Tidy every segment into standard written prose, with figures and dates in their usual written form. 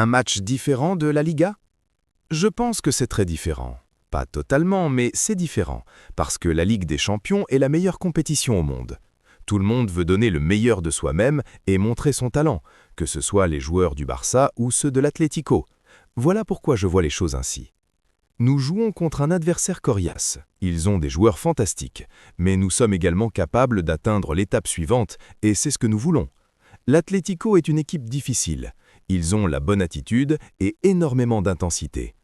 Un match différent de la Liga? Je pense que c'est très différent. Pas totalement, mais c'est différent, parce que la Ligue des Champions est la meilleure compétition au monde. Tout le monde veut donner le meilleur de soi-même et montrer son talent, que ce soit les joueurs du Barça ou ceux de l'Atlético. Voilà pourquoi je vois les choses ainsi. Nous jouons contre un adversaire coriace. Ils ont des joueurs fantastiques, mais nous sommes également capables d'atteindre l'étape suivante, et c'est ce que nous voulons. L'Atlético est une équipe difficile. Ils ont la bonne attitude et énormément d'intensité.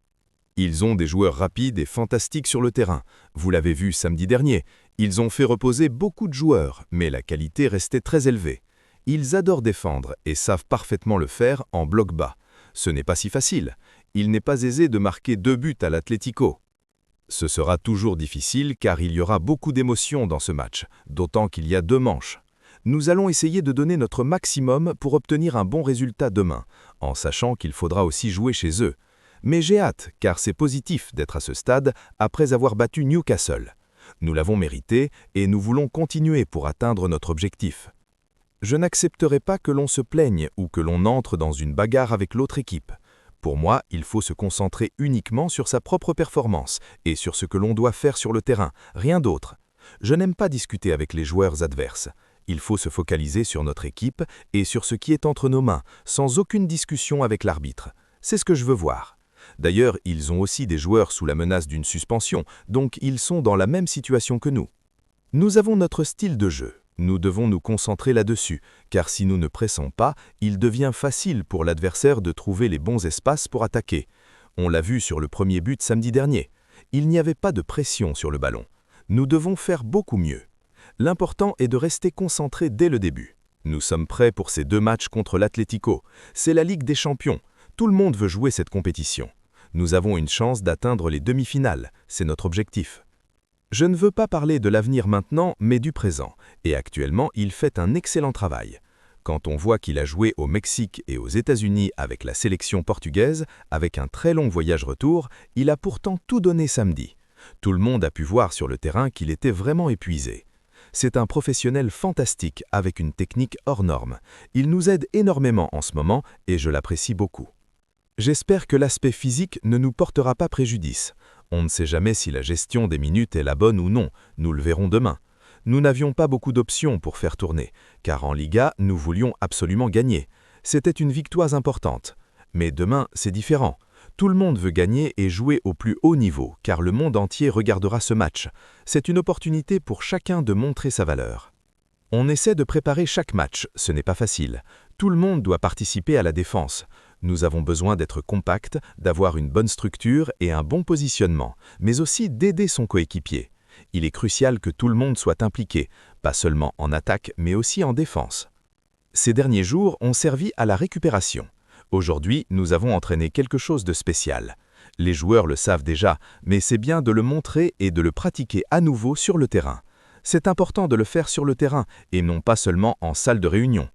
Ils ont des joueurs rapides et fantastiques sur le terrain. Vous l'avez vu samedi dernier. Ils ont fait reposer beaucoup de joueurs, mais la qualité restait très élevée. Ils adorent défendre et savent parfaitement le faire en bloc bas. Ce n'est pas si facile. Il n'est pas aisé de marquer 2 buts à l'Atlético. Ce sera toujours difficile car il y aura beaucoup d'émotions dans ce match, d'autant qu'il y a 2 manches. Nous allons essayer de donner notre maximum pour obtenir un bon résultat demain, en sachant qu'il faudra aussi jouer chez eux. Mais j'ai hâte, car c'est positif d'être à ce stade après avoir battu Newcastle. Nous l'avons mérité et nous voulons continuer pour atteindre notre objectif. Je n'accepterai pas que l'on se plaigne ou que l'on entre dans une bagarre avec l'autre équipe. Pour moi, il faut se concentrer uniquement sur sa propre performance et sur ce que l'on doit faire sur le terrain, rien d'autre. Je n'aime pas discuter avec les joueurs adverses. Il faut se focaliser sur notre équipe et sur ce qui est entre nos mains, sans aucune discussion avec l'arbitre. C'est ce que je veux voir. D'ailleurs, ils ont aussi des joueurs sous la menace d'une suspension, donc ils sont dans la même situation que nous. Nous avons notre style de jeu. Nous devons nous concentrer là-dessus, car si nous ne pressons pas, il devient facile pour l'adversaire de trouver les bons espaces pour attaquer. On l'a vu sur le premier but samedi dernier. Il n'y avait pas de pression sur le ballon. Nous devons faire beaucoup mieux. L'important est de rester concentré dès le début. Nous sommes prêts pour ces 2 matchs contre l'Atlético. C'est la Ligue des Champions. Tout le monde veut jouer cette compétition. Nous avons une chance d'atteindre les demi-finales. C'est notre objectif. Je ne veux pas parler de l'avenir maintenant, mais du présent. Et actuellement, il fait un excellent travail. Quand on voit qu'il a joué au Mexique et aux États-Unis avec la sélection portugaise, avec un très long voyage retour, il a pourtant tout donné samedi. Tout le monde a pu voir sur le terrain qu'il était vraiment épuisé. C'est un professionnel fantastique avec une technique hors norme. Il nous aide énormément en ce moment et je l'apprécie beaucoup. J'espère que l'aspect physique ne nous portera pas préjudice. On ne sait jamais si la gestion des minutes est la bonne ou non, nous le verrons demain. Nous n'avions pas beaucoup d'options pour faire tourner, car en Liga, nous voulions absolument gagner. C'était une victoire importante. Mais demain, c'est différent. Tout le monde veut gagner et jouer au plus haut niveau, car le monde entier regardera ce match. C'est une opportunité pour chacun de montrer sa valeur. On essaie de préparer chaque match, ce n'est pas facile. Tout le monde doit participer à la défense. Nous avons besoin d'être compacts, d'avoir une bonne structure et un bon positionnement, mais aussi d'aider son coéquipier. Il est crucial que tout le monde soit impliqué, pas seulement en attaque, mais aussi en défense. Ces derniers jours ont servi à la récupération. Aujourd'hui, nous avons entraîné quelque chose de spécial. Les joueurs le savent déjà, mais c'est bien de le montrer et de le pratiquer à nouveau sur le terrain. C'est important de le faire sur le terrain et non pas seulement en salle de réunion.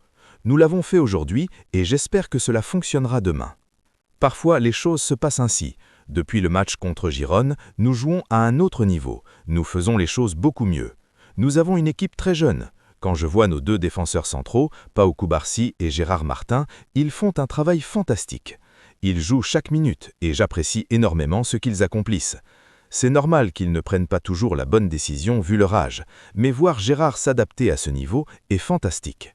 Nous l'avons fait aujourd'hui et j'espère que cela fonctionnera demain. Parfois, les choses se passent ainsi. Depuis le match contre Gérone, nous jouons à un autre niveau. Nous faisons les choses beaucoup mieux. Nous avons une équipe très jeune. Quand je vois nos 2 défenseurs centraux, Pau Cubarsí et Gérard Martin, ils font un travail fantastique. Ils jouent chaque minute et j'apprécie énormément ce qu'ils accomplissent. C'est normal qu'ils ne prennent pas toujours la bonne décision vu leur âge, mais voir Gérard s'adapter à ce niveau est fantastique.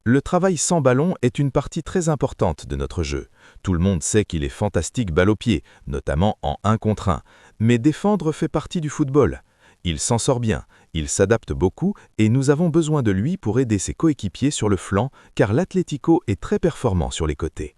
Le travail sans ballon est une partie très importante de notre jeu. Tout le monde sait qu'il est fantastique balle au pied, notamment en 1 contre 1, mais défendre fait partie du football. Il s'en sort bien, il s'adapte beaucoup et nous avons besoin de lui pour aider ses coéquipiers sur le flanc car l'Atlético est très performant sur les côtés.